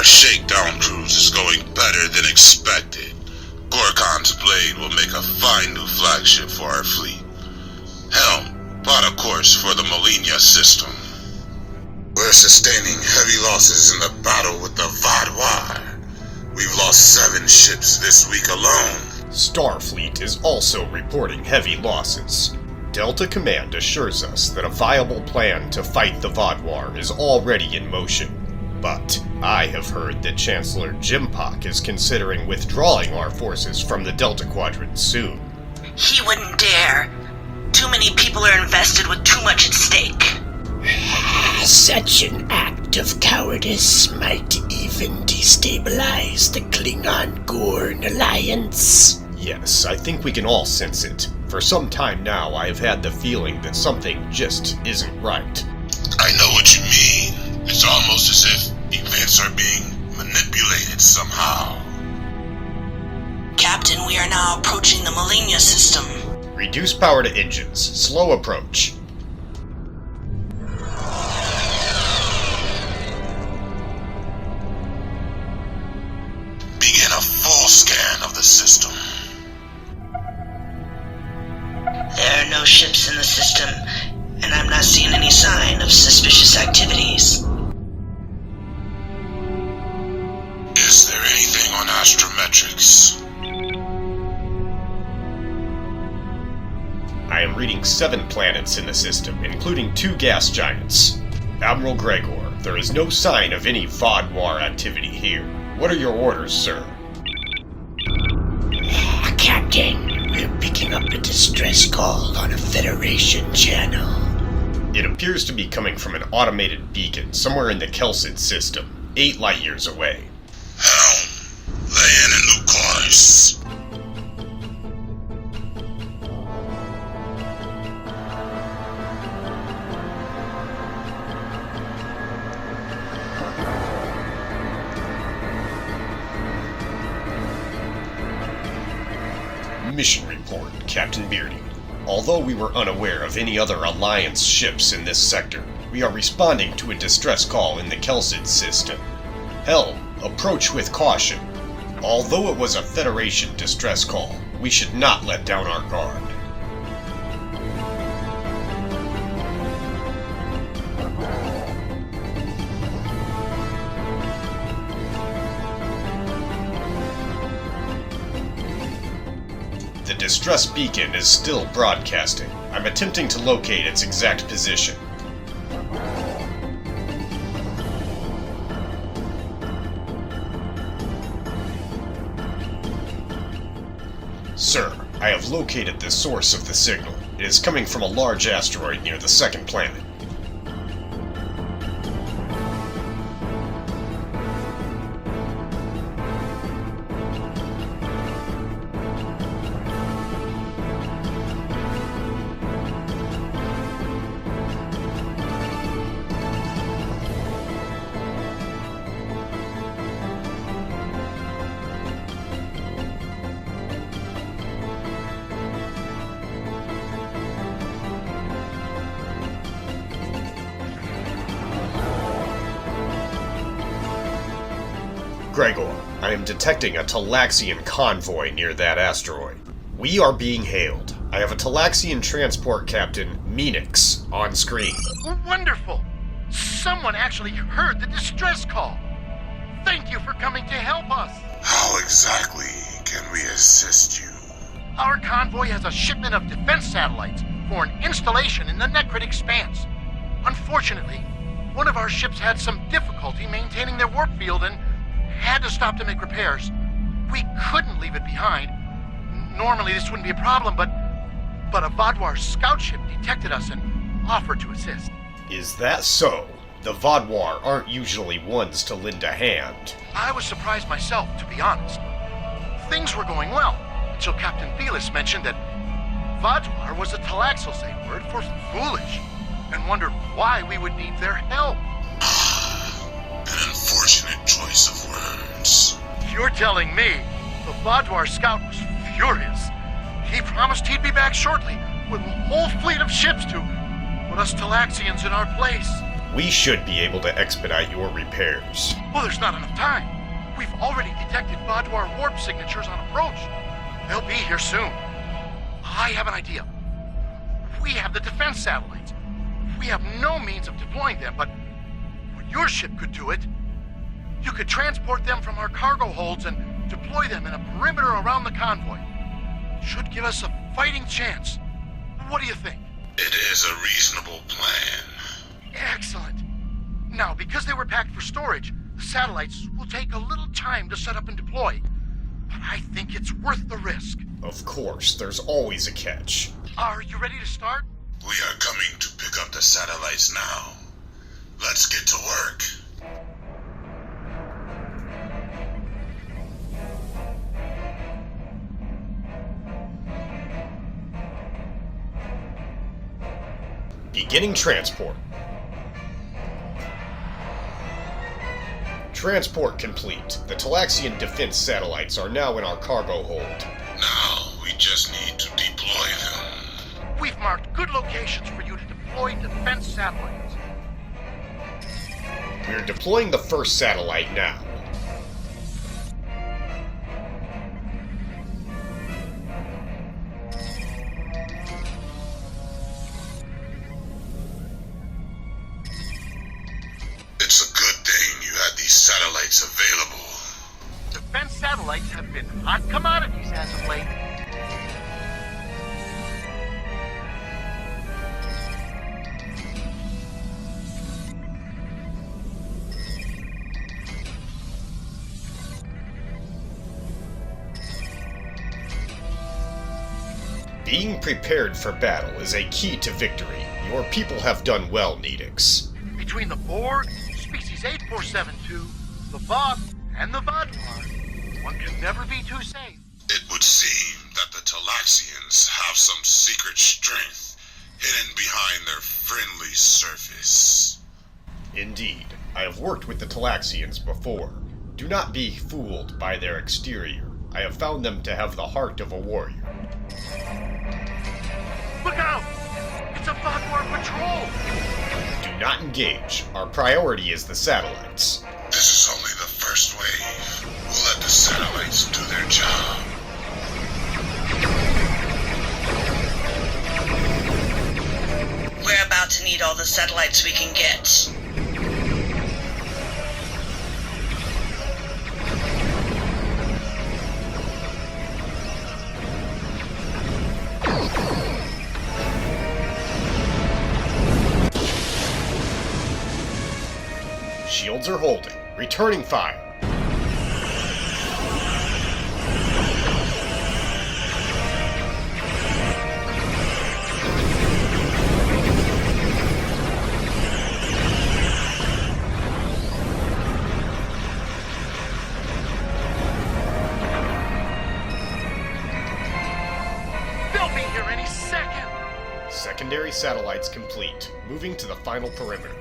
shakedown cruise is going better than expected. Gorkon's blade will make a fine new flagship for our fleet. Helm, plot a course for the Millennia system. We're sustaining heavy losses in the battle with the Vaadwaur. We've lost 7 ships this week alone. Starfleet is also reporting heavy losses. Delta Command assures us that a viable plan to fight the Vaadwaur is already in motion. But I have heard that Chancellor Jimpak is considering withdrawing our forces from the Delta Quadrant soon. He wouldn't dare. Too many people are invested with too much at stake. Such an act of cowardice might even destabilize the Klingon-Gorn alliance. Yes, I think we can all sense it. For some time now, I have had the feeling that something just isn't right. I know what you mean. It's almost as if events are being manipulated somehow. Captain, we are now approaching the Millennia system. Reduce power to engines. Slow approach. Begin a full scan of the system. There are no ships in the system, and I'm not seeing any sign of suspicious activities. Is there anything on astrometrics? I am reading 7 planets in the system, including 2 gas giants. Admiral GreGor, there is no sign of any Vaadwaur activity here. What are your orders, sir? Captain, we're picking up a distress call on a Federation channel. It appears to be coming from an automated beacon somewhere in the Kelsid system, 8 light years away. Helm, lay in a new course. Mission report, Captain Beardy. Although we were unaware of any other Alliance ships in this sector, we are responding to a distress call in the Kelsid system. Helm, approach with caution. Although it was a Federation distress call, we should not let down our guard. The distress beacon is still broadcasting. I'm attempting to locate its exact position. Sir, I have located the source of the signal. It is coming from a large asteroid near the second planet. GreGor, I am detecting a Talaxian convoy near that asteroid. We are being hailed. I have a Talaxian transport captain, Menix, on screen. Wonderful! Someone actually heard the distress call. Thank you for coming to help us. How exactly can we assist you? Our convoy has a shipment of defense satellites for an installation in the Necrit Expanse. Unfortunately, one of our ships had some difficulty maintaining their warp field and had to stop to make repairs. We couldn't leave it behind. Normally this wouldn't be a problem, but a Vaadwaur scout ship detected us and offered to assist. Is that so? The Vaadwaur aren't usually ones to lend a hand. I was surprised myself, to be honest. Things were going well, until Captain Velis mentioned that Vaadwaur was a Talaxian word for foolish, and wondered why we would need their help. An unfortunate choice of words. You're telling me the Vaadwaur scout was furious. He promised he'd be back shortly with a whole fleet of ships to put us Talaxians in our place. We should be able to expedite your repairs. Well, there's not enough time. We've already detected Vaadwaur warp signatures on approach. They'll be here soon. I have an idea. We have the defense satellites. We have no means of deploying them, but your ship could do it. You could transport them from our cargo holds and deploy them in a perimeter around the convoy. Should give us a fighting chance. What do you think? It is a reasonable plan. Excellent. Now, because they were packed for storage, the satellites will take a little time to set up and deploy. But I think it's worth the risk. Of course, there's always a catch. Are you ready to start? We are coming to pick up the satellites now. Let's get to work. Beginning transport. Transport complete. The Talaxian defense satellites are now in our cargo hold. Now, we just need to deploy them. We've marked good locations for you to deploy defense satellites. We're deploying the first satellite now. It's a good thing you had these satellites available. Defense satellites have been hot commodities as of late. Being prepared for battle is a key to victory. Your people have done well, Needix. Between the Borg, Species 8472, the Vob, and the Vaadwaur, one can never be too safe. It would seem that the Talaxians have some secret strength hidden behind their friendly surface. Indeed, I have worked with the Talaxians before. Do not be fooled by their exterior. I have found them to have the heart of a warrior. Look out! It's a Vaadwaur patrol! Do not engage. Our priority is the satellites. This is only the first wave. We'll let the satellites do their job. We're about to need all the satellites we can get. Shields are holding. Returning fire. They'll be here any second! Secondary satellites complete. Moving to the final perimeter.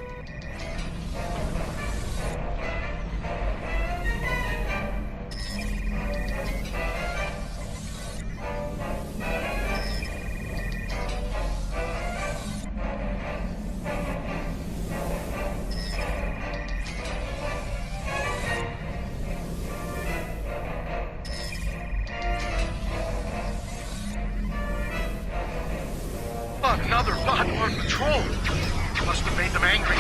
Another Vaadwaur patrol! Must have made them angry.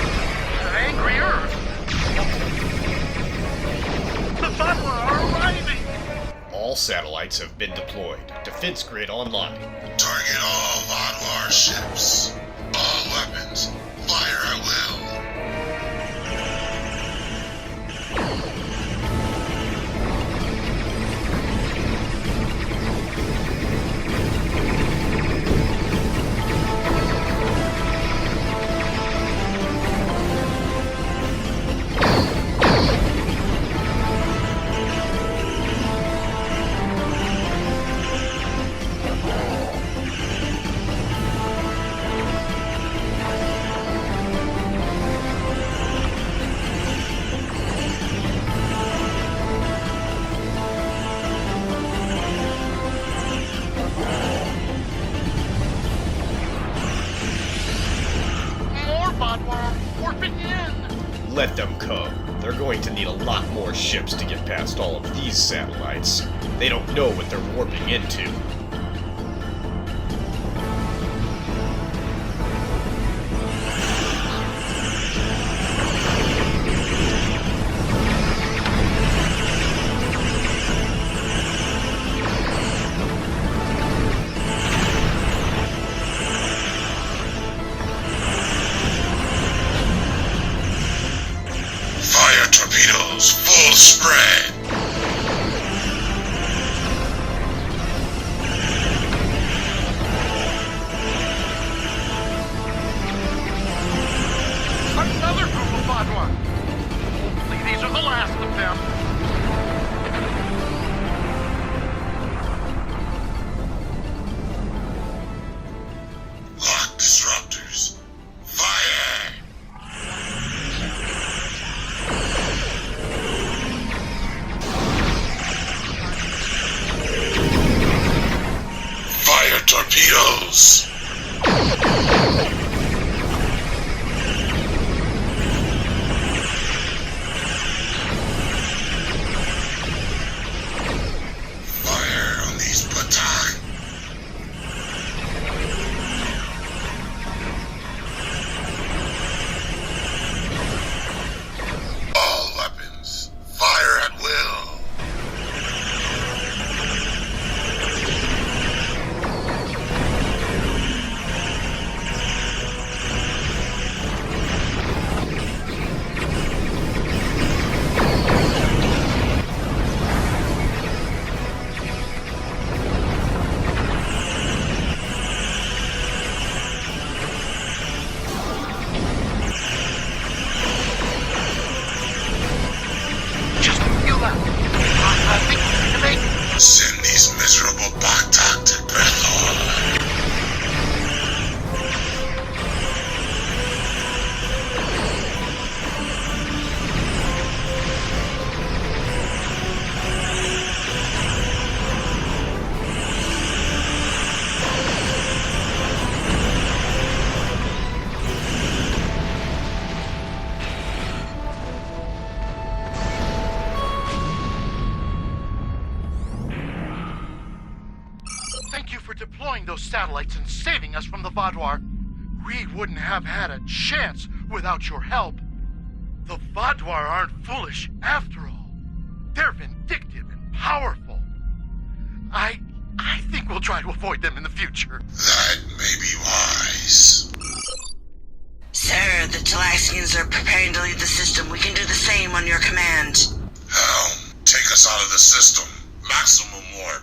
Angrier! The Vaadwaur are arriving! All satellites have been deployed. Defense grid online. Target all Vaadwaur ships. All weapons. Fire at will. Let them come. They're going to need a lot more ships to get past all of these satellites. They don't know what they're warping into. Fire torpedoes, full spread! Another group of Vaadwaur! Hopefully these are the last of them. Lock disruptors. Fire! Fire torpedoes! Fire on these battalions! All weapons, fire at will! Just feel that. I think we need to make it. Send these miserable Baktak to Beardy. Thank you for deploying those satellites and saving us from the Vaadwaur. We wouldn't have had a chance without your help. The Vaadwaur aren't foolish after all. They're vindictive and powerful. I think we'll try to avoid them in the future. That may be wise. Sir, the Talaxians are preparing to leave the system. We can do the same on your command. Helm, take us out of the system. Maximum warp.